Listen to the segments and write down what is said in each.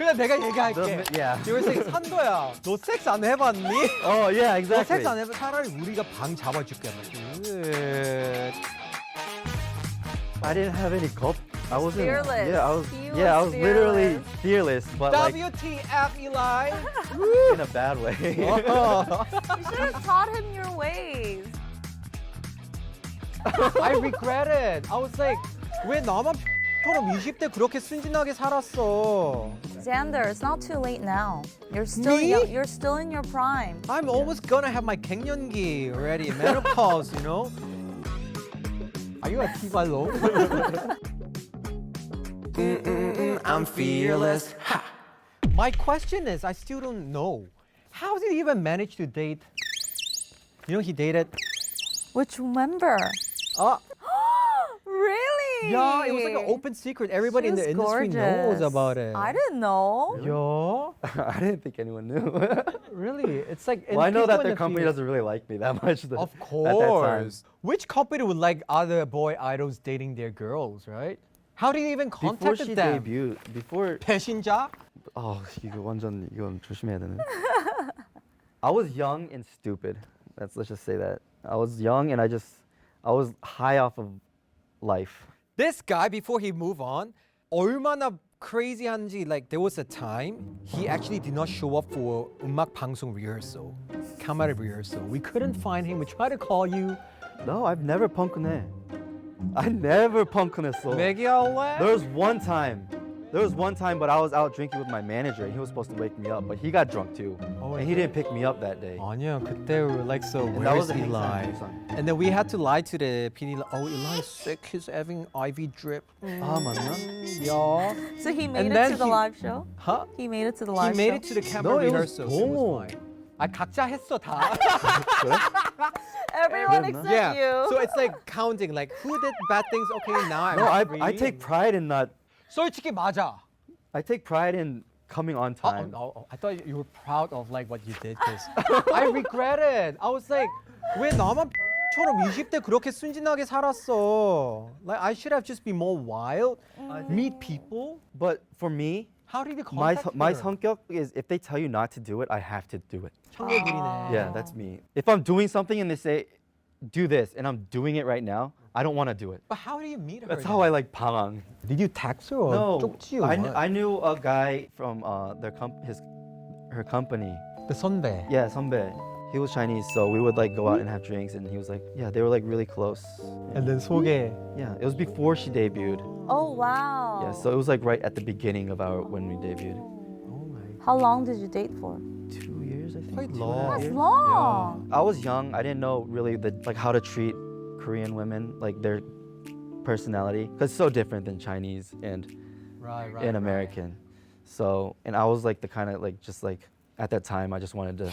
그냥 내가 얘기할게. Yeah. You were saying 산도야, 너 섹스 안 해봤니? Oh yeah, 너 exactly. 섹스 안 해봤. 차라리 우리가 방 잡아줄게. I didn't have any cup. I wasn't. Fearless. Yeah, I was. He Yeah, I was was literally fearless, but like WTF Eli. in a bad way. You should have taught him your ways. I regret it. I was like, 왜 나만 처럼 20대 그렇게 순진하게 살았어? Xander, it's not too late now. You're still Me? young, you're still in your prime. I'm almost gonna have my 갱년기 already, menopause, you know? Are you a pitiful? I'm fearless. Ha. My question is, I still don't know. How did he even manage to date? You know, he dated. Which member? Oh, Really? yeah, it was like an open secret. Everybody in the She was industry knows gorgeous. about it. I didn't know. Yeah, I didn't think anyone knew. really? It's like. Well, I know people that in their the company field- doesn't really like me that much. Of At that time. course. Which company would like other boy idols dating their girls, right? How did he even Before contact she them? debuted, before 배신자? 이거 완전 이건 조심해야 되네. I was young and stupid. Let's just say that. I was young and I was high off of life. This guy, before he moved on, 얼마나 crazy한지, like there was a time he actually did not show up for 음악 방송 rehearsal, camera rehearsal. We couldn't find him. We tried to call you. No, I've never punkn해. I never punk했어. 매기할래? There was one time, but I was out drinking with my manager and he was supposed to wake me up, but he got drunk too. Oh, and he didn't pick me up that day. 아니야, 그때 we were like, so And that where's was the Eli? hang time. And then we had to lie to the PD. Like, oh, Eli's sick. He's having IV drip. 아, 맞나? Yeah. So he made And it then to the he- live show? Huh? He made it to the He live made show? it to the camera No, it was rehearsal. So it was 동호. fine. 아, 각자 했어 다. Everyone 그랬나? except Yeah. you. So it's like counting. Like who did bad things? Okay, now I'm No, free. I take pride in not. 솔직히 맞아. I take pride in coming on time. I thought you were proud of like what you did. Cause I regret it. I was like, 왜 나만 처럼 20대 그렇게 순진하게 살았어? Like I should have just been more wild, meet people. But for me, How did you my contact my her? 성격 is if they tell you not to do it, I have to do it. 청개구리네. Yeah, that's me. If I'm doing something and they say, do this, and I'm doing it right now, I don't want to do it. But how do you meet her? That's how I like 방황. Did you text her or No, 쪽지 or what? I knew a guy from her company. The 선배. Yeah, 선배. He was Chinese, so we would like go out and have drinks, and he was like, yeah, they were like really close. And then 소개. Yeah, it was before she debuted. Oh, wow. Yeah, so it was like right at the beginning of when we debuted. Oh my. How long did you date for? 2 years, I think. Quite 2.5 long. That's years. long. I was young. I didn't know really like how to treat Korean women, like their personality, because it's so different than Chinese and Right. American. So, and I was like the kind of like just like at that time I just wanted to.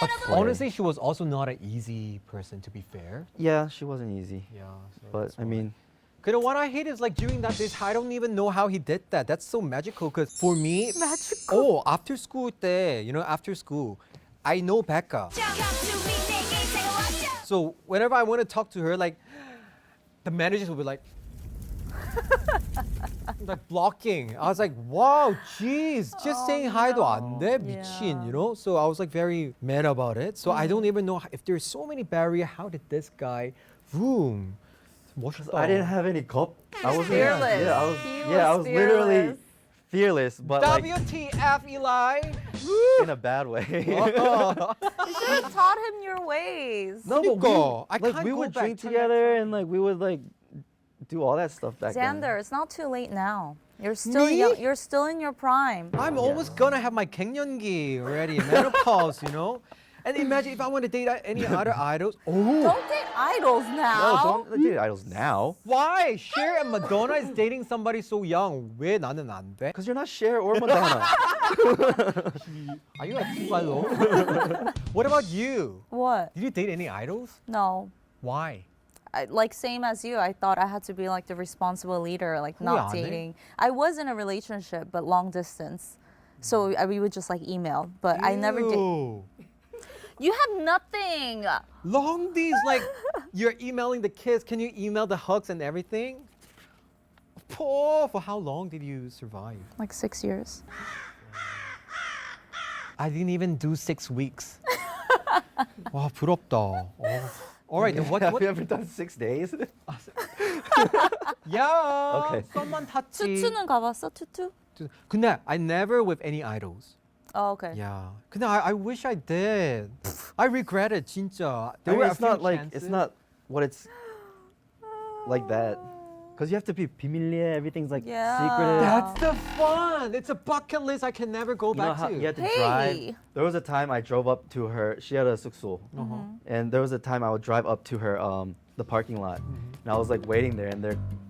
But play. honestly, she was also not an easy person, to be fair. Yeah, she wasn't easy, Yeah. So but that's I why. mean, Because what I hate is like during that days, I don't even know how he did that. That's so magical. Because for me, Magical. after school 때, after school, I know Becca. So whenever I want to talk to her, like the managers will be like, like blocking. I was like, wow, jeez, just saying hi도 안 돼, 미친, Yeah. So I was like very mad about it. So I don't even know if there's so many barriers. How did this guy, boom? 멋있다. I didn't have any cup. I was Fearless. Yeah, I was. He yeah, I was was literally fearless. fearless, but like WTF Eli? in a bad way. You should have taught him your ways. No, but 그러니까, I like can't we go would back drink to that together time. and like we would like do all that stuff back then. Xander, it's not too late now. You're still Me? young. You're still in your prime. I'm almost gonna have my 갱년기 already, menopause, And imagine if I want to date any other idols. Oh, Don't date idols No, now. don't date idols now. why? Cher and Madonna is dating somebody so young. 왜 나는 안 돼? Because you're not Cher or Madonna. Are you a pitiful? What about you? What? Did you date any idols? No. Why? Like same as you, I thought I had to be like the responsible leader, like not 안 해? dating. I was in a relationship, but long distance. So we would just like email, but I never did. Ew. You have nothing. Long D's like you're emailing the kids. Can you email the hugs and everything? For how long did you survive? Like 6 years. I didn't even do 6 weeks. 와 부럽다. All right, then what? Have you ever done 6 days? Yeah. Okay. 썸만 탔지. 투투는 가봤어? 투투? 근데 I never with any idols. Oh, okay. Yeah. 근데 I wish I did. I regret it 진짜. I There mean, were a it's few not like chances. it's not what it's like that. Because you have to be 비밀리에, everything's like Yeah. secretive. That's the fun. It's a bucket list I can never go You know back how to. you had to Hey. drive. There was a time I drove up to her. She had a 숙소, and there was a time I would drive up to her the parking lot, and I was like waiting there, and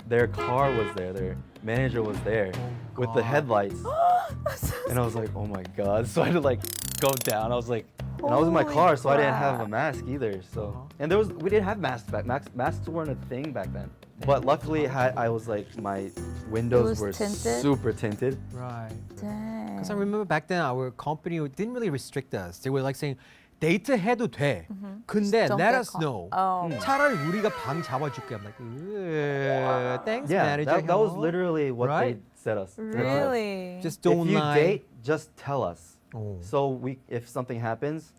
their car was there. Their manager was there with the God. headlights, and I was like, oh my god! So I had to like go down. I was like, and I was in my Holy car, so I didn't have a crap. mask either. So and we didn't have masks back. Masks weren't a thing back then. But luckily, I was like my windows was were tinted? super tinted. Right. Dang. Because I remember back then our company didn't really restrict us. They were like saying 데이트 해도 돼. 근데 Don't let get us caught. know. Oh. 차라리 우리가 방 잡아줄게. I'm like, thanks, Yeah, manager. that was 형. literally what Right? they said us. Really? Just If don't you lie. date, just tell us. Oh. So if something happens,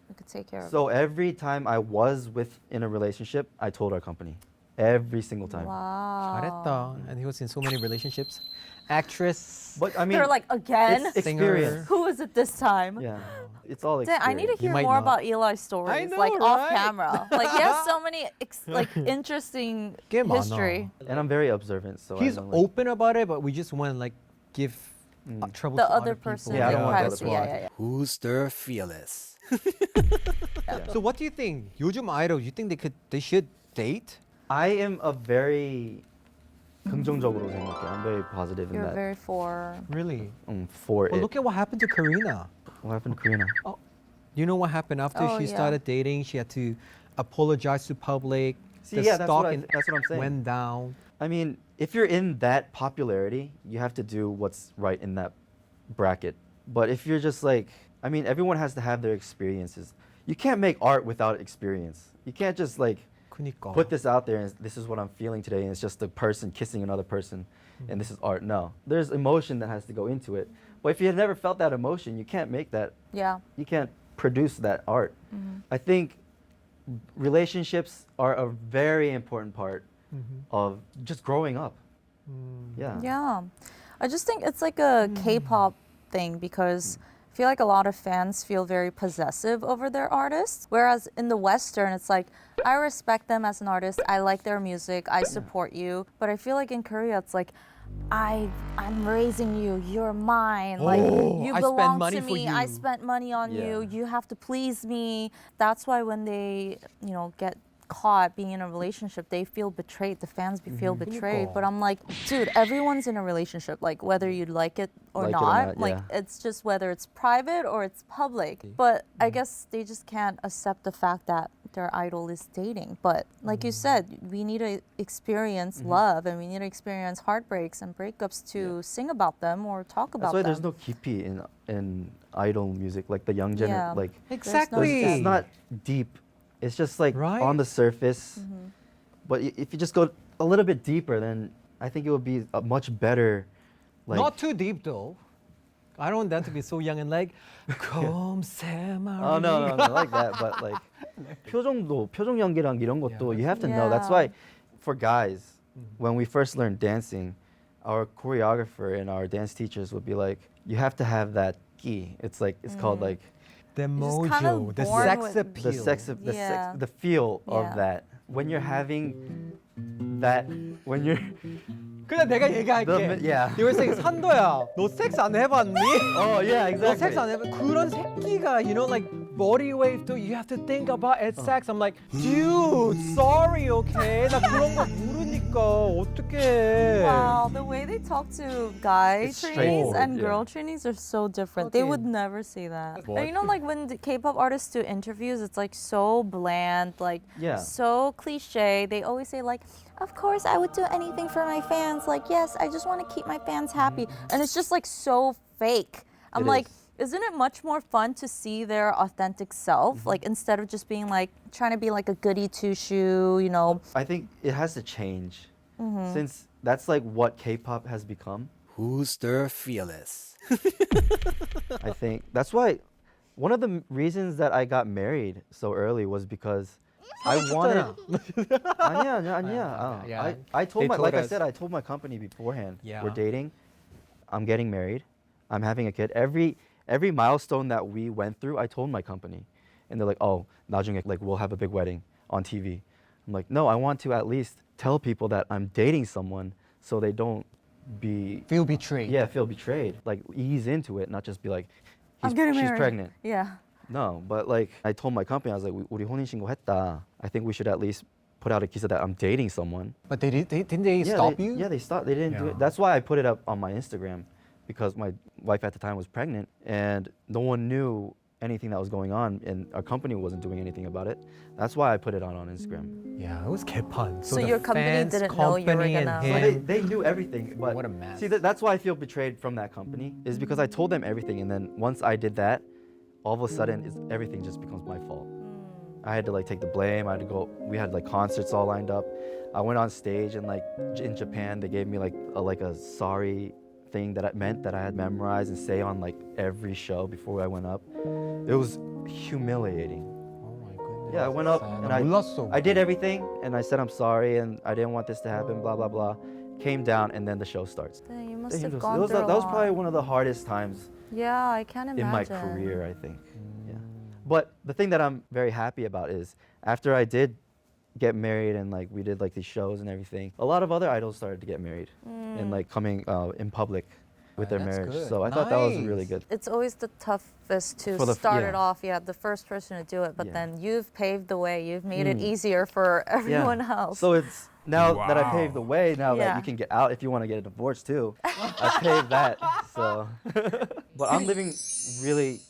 We could take care of so every time I was in a relationship, I told our company. Every single it. time. Wow. 잘했다. And he was in so many relationships. Actress. But I mean, They're like, again? it's experience. Who is it this time? Yeah, it's all Dang, experience. I need to You hear might more know. about Eli's stories, know, like off right? camera. Like he has so many like interesting 꽤 많아. history. And I'm very observant, so He's I don't like, open about it, but we just want to like give trouble The to other people. person, Yeah, I like don't want that privacy. as Yeah, well. yeah, yeah. Who's the fearless? So what do you think? 요즘 idol, you think they should date? I am a very 긍정적으로 생각해. I'm very positive in You're that. very for. Really? For Well, it. look at what happened to Karina. What happened to Karina? You know what happened after Oh, she yeah. started dating? She had to apologize to public. See, the yeah, that's what stalking that's what I'm saying. went down. I mean, if you're in that popularity, you have to do what's right in that bracket. But if you're just like, I mean, everyone has to have their experiences. You can't make art without experience. You can't just like 그니까. put this out there and this is what I'm feeling today and it's just a person kissing another person and this is art. No. There's emotion that has to go into it. But if you have never felt that emotion, you can't make that. Yeah. You can't produce that art. I think relationships are a very important part of just growing up. Yeah. Yeah. I just think it's like a K-pop thing because I feel like a lot of fans feel very possessive over their artists. Whereas in the Western, it's like, I respect them as an artist. I like their music. I support you. But I feel like in Korea, it's like, I'm raising you. You're mine. Like you I spent belong money to for me. I you. spent money on you. Yeah. You have to please me. That's why when they, get caught being in a relationship, they feel betrayed. The fans feel betrayed. 그러니까. But I'm like, dude, everyone's in a relationship. Like whether you like it or not. Like yeah. it's just whether it's private or it's public. But I guess they just can't accept the fact that their idol is dating. But like you said, we need to experience love and we need to experience heartbreaks and breakups to sing about them or talk about That's why them. there's no kipi in idol music, like the young Yeah. like Exactly. it's not deep. It's just like Right? on the surface. But if you just go a little bit deeper, then I think it would be a much better. Like, Not too deep though. I don't want them to be so young and like, come say my oh no, like that. But like 표정 연기랑 이런 것도 Yeah, you have to know. Yeah. That's why for guys, when we first learned dancing, our choreographer and our dance teachers would be like, you have to have that ki. It's like it's called like The just kind of mojo, the born sex with- appeal. Yeah. the feel Yeah. of that. When you're having that, when you're 그냥 내가 얘기할게. yeah. They were saying, 산도야, 너 섹스 안 해봤니? Oh yeah, 너 exactly. 섹스 안 해봤? 그런 새끼가, like body wave, too, you have to think about it sex. I'm like, dude, sorry, okay? 나 그런 거 모르니까 어떡해. Wow, the way they talk to guy It's trainees straightforward, and yeah. girl trainees are so different. They would Okay. never say that. What? And like when the K-pop artists do interviews, it's like so bland, like Yeah. so cliche. They always say like, of course I would do anything for my fans. Like, yes, I just want to keep my fans happy. And it's just like so fake. I'm It like, is. isn't it much more fun to see their authentic self? Like instead of just being like trying to be like a goody two shoe, I think it has to change. since that's like what K-pop has become. Who's the fearless? I think that's why one of the reasons that I got married so early was because I wanted. 아니야. Yeah. I told They my told like I us. said I told my company beforehand. Yeah. We're dating. I'm getting married. I'm having a kid. Every milestone that we went through, I told my company, and they're like, "Oh, 나중에 like we'll have a big wedding on TV." I'm like, "No, I want to at least tell people that I'm dating someone so they don't Feel betrayed. feel betrayed. Like ease into it, not just be like, I'm getting she's married. pregnant." Yeah. No, but like I told my company, I was like, 우리 혼인신고했다. I think we should at least put out a 기사 that I'm dating someone. But didn't they stop you? Yeah, they stopped. They didn't do Yeah. it. That's why I put it up on my Instagram, because my wife at the time was pregnant and no one knew anything that was going on, and our company wasn't doing anything about it. That's why I put it on Instagram. Yeah, it was 개판. So the your company fans, didn't know you were company and gonna- So him. they knew everything, but What a mess. see, that's why I feel betrayed from that company, is because I told them everything, and then once I did that, all of a sudden, everything just becomes my fault. I had to like take the blame. I had to go. We had like concerts all lined up. I went on stage, and like in Japan, they gave me like a sorry thing that it meant that I had memorized and say on like every show before I went up. It was humiliating. Oh my goodness. Yeah, I went up 진짜 and 나 몰랐어. I did everything, and I said I'm sorry, and I didn't want this to happen. Blah blah blah. Came down, and then the show starts. Dang, you must It have was, gone through that was a probably lot. one of the hardest times Yeah, I can't imagine. in my career, I think. Yeah. But the thing that I'm very happy about is after I did get married and like we did like these shows and everything, a lot of other idols started to get married and like coming in public with their That's marriage. good. So I thought that was really Nice. good. It's always the toughest to For the- start yeah. it off. Yeah, the first person to do it, but Yeah. then you've paved the way. You've made it easier for everyone else. So it's now that I paved the way, now that Yeah. you can get out if you want to get a divorce too. I paved that. So, but I'm living really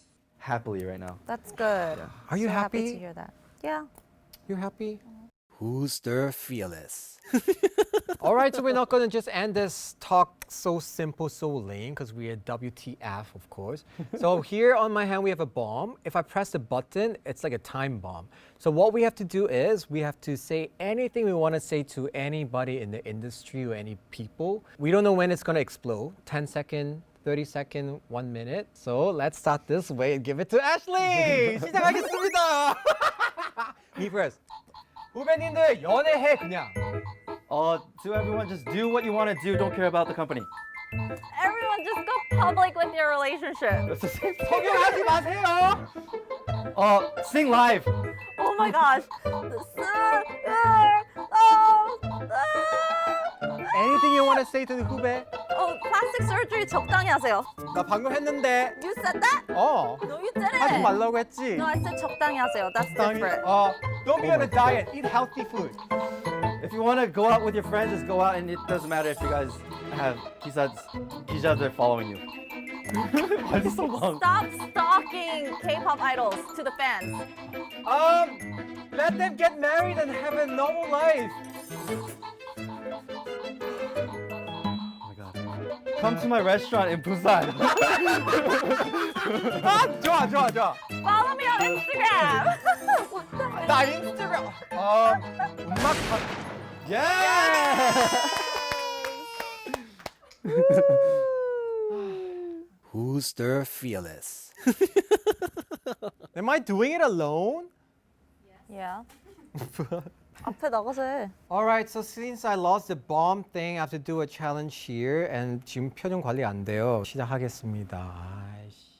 happily right now. That's good. Are you So happy to happy? hear that. Yeah. You happy? Who's the fearless? All right, so we're not gonna just end this talk so simple, so lame, because we are WTF, of course. So here on my hand, we have a bomb. If I press the button, it's like a time bomb. So what we have to do is we have to say anything we want to say to anybody in the industry or any people. We don't know when it's gonna explode. 10 second, 30 second, 1 minute. So let's start this way and give it to Ashley. 시작하겠습니다. Me first. 후배님들 연애해 그냥. To everyone, just do what you want to do. Don't care about the company. Everyone just go public with your relationship. It's the same thing. 성형하지 마세요. Sing live. Oh my gosh. Anything you want to say to the 후배? Plastic surgery 적당히 하세요. 나 방금 했는데. You said that? 어. No, you didn't. 하지 말라고 했지. No, I said 적당히 하세요. That's 적당히. different. Don't be on a diet. Eat healthy food. If you want to go out with your friends, just go out, and it doesn't matter if you guys have 기자들 following you. Why is it so long? Stop stalking K-pop idols to the fans. Let them get married and have a normal life. Oh my God. Come to my restaurant in Busan. 아, 좋아. Follow me on Instagram. What the heck? 나 인스타그램. 음악. Who's the fearless? Am I doing it alone? Yeah. 앞에 나가서 해. Alright, so since I lost the bomb thing, I have to do a challenge here, and 지금 표정 관리 안 돼요. 시작하겠습니다. 아이씨.